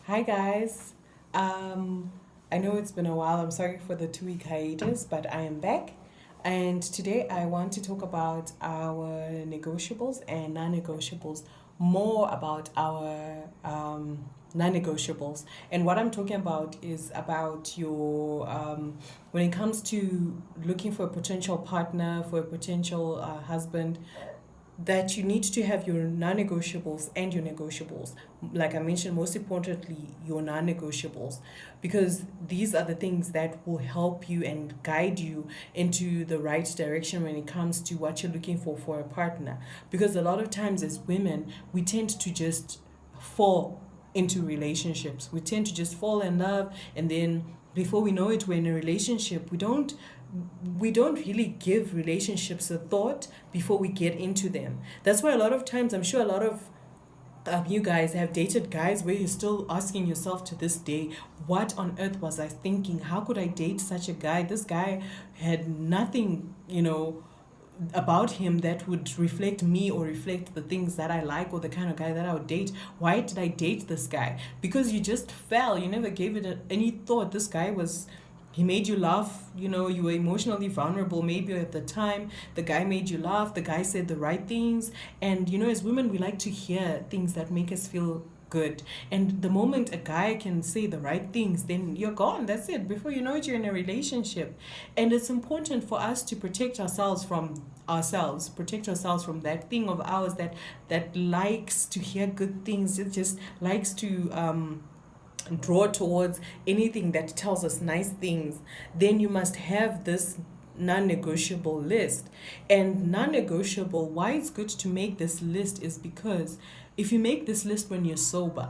Hi guys. Um, I know it's been a while. I'm sorry for the 2 week hiatus, but I am back. And today I want to talk about our negotiables and non negotiables, more about our non negotiables. And what I'm talking about is about when it comes to looking for a potential partner, for a potential husband, that you need to have your non-negotiables and your negotiables. Like I mentioned, most importantly, your non-negotiables, because these are the things that will help you and guide you into the right direction when it comes to what you're looking for a partner. Because a lot of times as women, we tend to just fall into relationships. We tend to just fall in love, and then before we know it, we're in a relationship. We don't really give relationships a thought before we get into them. That's why a lot of times, I'm sure a lot of you guys have dated guys where you're still asking yourself to this day, what on earth was I thinking? How could I date such a guy? This guy had nothing, about him that would reflect me or reflect the things that I like or the kind of guy that I would date. Why did I date this guy? Because you just fell. You never gave it any thought. This guy was. He made you laugh, you were emotionally vulnerable maybe at the time. The guy made you laugh, the guy said the right things. And, as women, we like to hear things that make us feel good. And the moment a guy can say the right things, then you're gone. That's it. Before you know it, you're in a relationship. And it's important for us to protect ourselves from ourselves, protect ourselves from that thing of ours that likes to hear good things. It just likes to draw towards anything that tells us nice things. Then you must have this non-negotiable list. And non-negotiable, why it's good to make this list is because if you make this list when you're sober,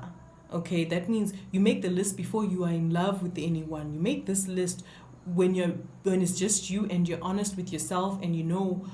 okay, that means you make the list before you are in love with anyone. You make this list when it's just you and you're honest with yourself and you know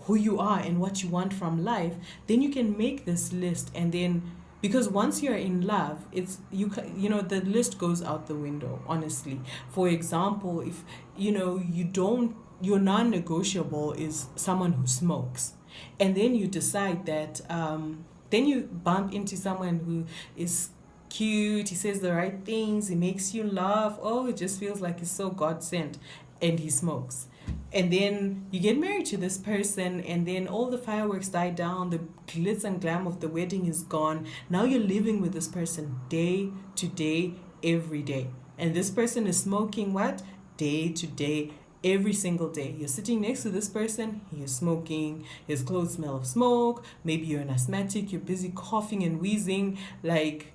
who you are and what you want from life. Then you can make this list, and then because once you're in love, it's the list goes out the window, honestly. For example, if you don't, your non-negotiable is someone who smokes, and then you decide that then you bump into someone who is cute, he says the right things, he makes you laugh, oh, it just feels like he's so god sent, and he smokes. And then you get married to this person, and then all the fireworks die down, the glitz and glam of the wedding is gone. Now you're living with this person day to day, every day. And this person is smoking what? Day to day, every single day. You're sitting next to this person, he is smoking, his clothes smell of smoke, maybe you're an asthmatic, you're busy coughing and wheezing, like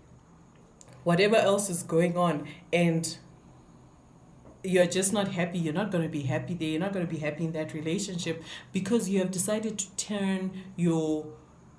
whatever else is going on. And you're just not happy. You're not going to be happy there. You're not going to be happy in that relationship because you have decided to turn your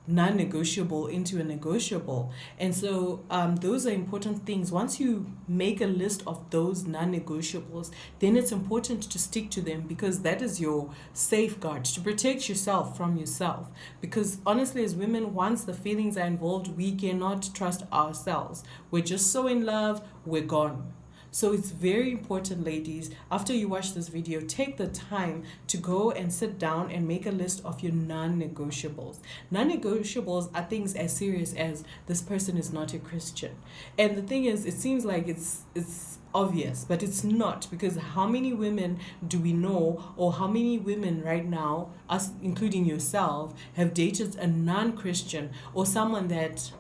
non-negotiable into a negotiable. And so those are important things. Once you make a list of those non-negotiables, then it's important to stick to them, because that is your safeguard to protect yourself from yourself. Because honestly, as women, once the feelings are involved, we cannot trust ourselves. We're just so in love, we're gone. So it's very important, ladies, after you watch this video, take the time to go and sit down and make a list of your non-negotiables. Non-negotiables are things as serious as this person is not a Christian. And the thing is, it seems like it's obvious, but it's not, because how many women do we know, or how many women right now, us including yourself, have dated a non-Christian or someone that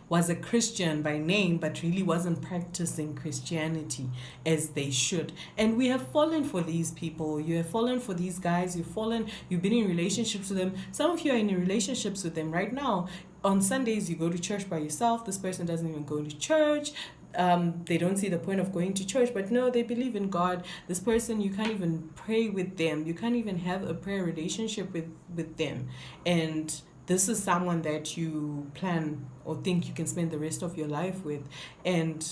was a Christian by name but really wasn't practicing Christianity as they should. And we have fallen for these people. You have fallen for these guys. You've been in relationships with them. Some of you are in relationships with them right now. On Sundays, you go to church by yourself. This person doesn't even go to church. They don't see the point of going to church, but no, they believe in God. This person, you can't even pray with them. You can't even have a prayer relationship with them. And this is someone that you plan or think you can spend the rest of your life with. And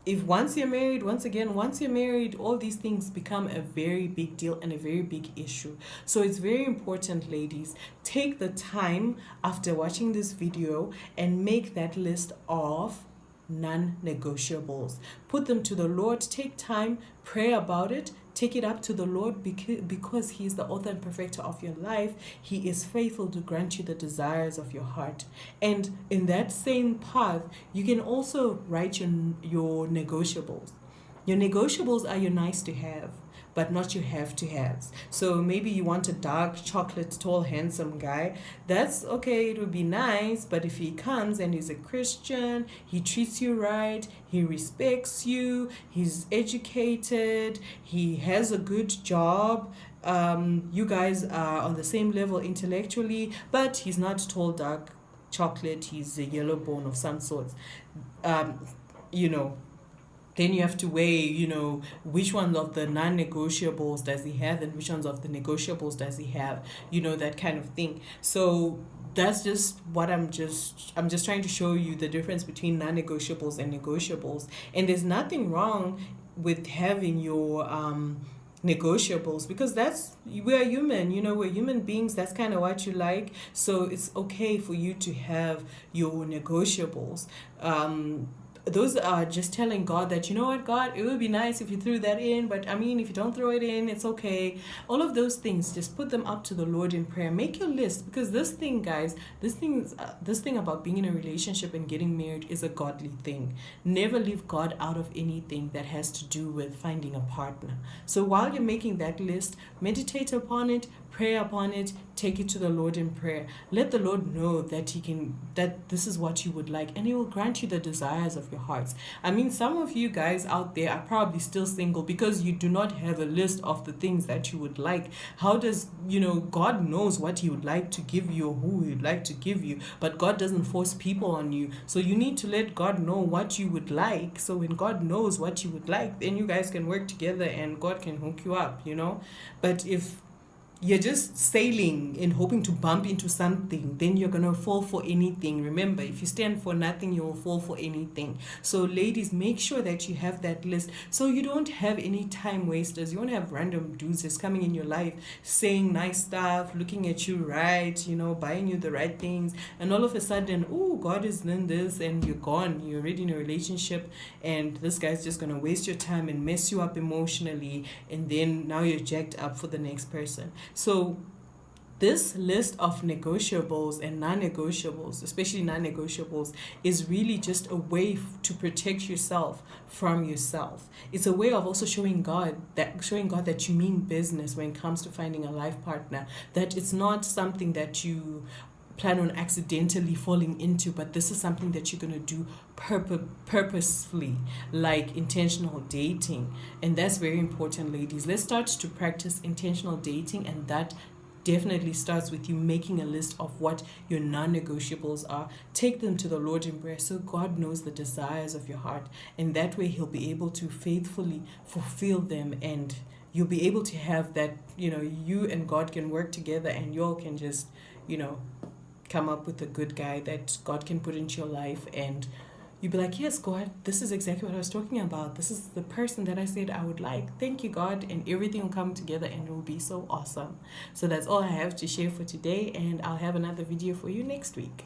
if once you're married, all these things become a very big deal and a very big issue. So it's very important, ladies, take the time after watching this video and make that list of non-negotiables. Put them to the Lord, take time, pray about it, Take it up to the Lord because He is the author and perfecter of your life. He is faithful to grant you the desires of your heart. And in that same path, you can also write your negotiables. Your negotiables are your nice to have, but not your have to haves. So maybe you want a dark chocolate, tall, handsome guy. That's okay, it would be nice, but if he comes and he's a Christian, he treats you right, he respects you, he's educated, he has a good job, you guys are on the same level intellectually, but he's not tall, dark chocolate, he's a yellow bone of some sorts. You know, then you have to weigh, which ones of the non-negotiables does he have and which ones of the negotiables does he have, that kind of thing. So that's just what I'm just trying to show you the difference between non-negotiables and negotiables. And there's nothing wrong with having your negotiables, because we're human, we're human beings. That's kind of what you like, so it's okay for you to have your negotiables. Those are just telling God that, what, God, it would be nice if you threw that in, but if you don't throw it in, it's okay. All of those things, just put them up to the Lord in prayer. Make your list, because this thing, guys, this thing about being in a relationship and getting married is a godly thing. Never leave God out of anything that has to do with finding a partner. So while you're making that list, meditate upon it, pray upon it, take it to the Lord in prayer. Let the Lord know that this is what you would like, and He will grant you the desires of your hearts. Some of you guys out there are probably still single because you do not have a list of the things that you would like. How does, God knows what He would like to give you or who He would like to give you, but God doesn't force people on you. So you need to let God know what you would like. So when God knows what you would like, then you guys can work together and God can hook you up, But if you're just sailing and hoping to bump into something, then you're going to fall for anything. Remember, if you stand for nothing, you will fall for anything. So ladies, make sure that you have that list so you don't have any time wasters. You won't have random dudes just coming in your life saying nice stuff, looking at you right, buying you the right things, and all of a sudden, oh, God is in this, and you're gone. You're already in a relationship, and this guy's just going to waste your time and mess you up emotionally, and then now you're jacked up for the next person. So this list of negotiables and non-negotiables, especially non-negotiables, is really just a way to protect yourself from yourself. It's a way of also showing God that you mean business when it comes to finding a life partner, that it's not something that you plan on accidentally falling into, but this is something that you're going to do purposefully, like intentional dating. And that's very important, ladies. Let's start to practice intentional dating, and that definitely starts with you making a list of what your non-negotiables are. Take them to the Lord in prayer so God knows the desires of your heart, and that way He'll be able to faithfully fulfill them, and you'll be able to have that, you and God can work together, and you all can just, come up with a good guy that God can put into your life, and you'll be like, yes, God, this is exactly what I was talking about. This is the person that I said I would like. Thank you, God. And everything will come together and it will be so awesome. So that's all I have to share for today, and I'll have another video for you next week.